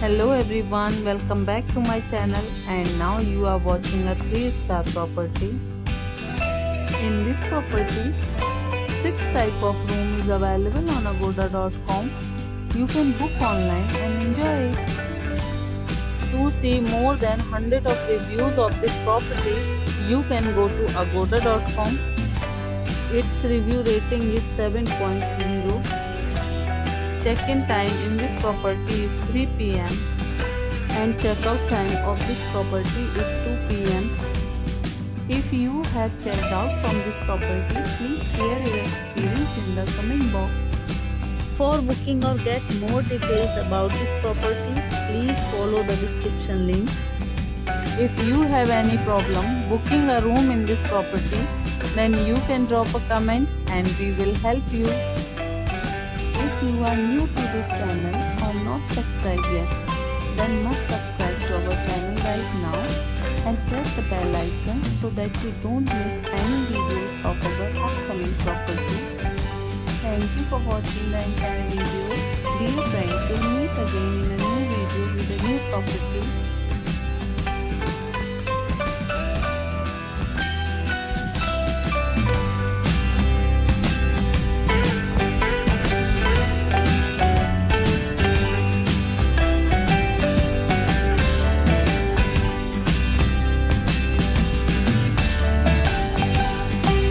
Hello everyone, welcome back to my channel, and now you are watching a 3-star property. In this property, 6 type of room is available on agoda.com. You can book online and enjoy it. To see more than 100 of reviews of this property, you can go to agoda.com. Its review rating is 7.0. Check-in time in this property is 3 p.m. and checkout time of this property is 2 p.m. If you have checked out from this property, please share your experience in the comment box. For booking or get more details about this property, please follow the description link. If you have any problem booking a room in this property, then you can drop a comment and we will help you. If you are new to this channel or not subscribed yet, then must subscribe to our channel right now and press the bell icon so that you don't miss any videos of our upcoming property. Thank you for watching the entire video. Dear friends, we'll meet again in a new video with a new property.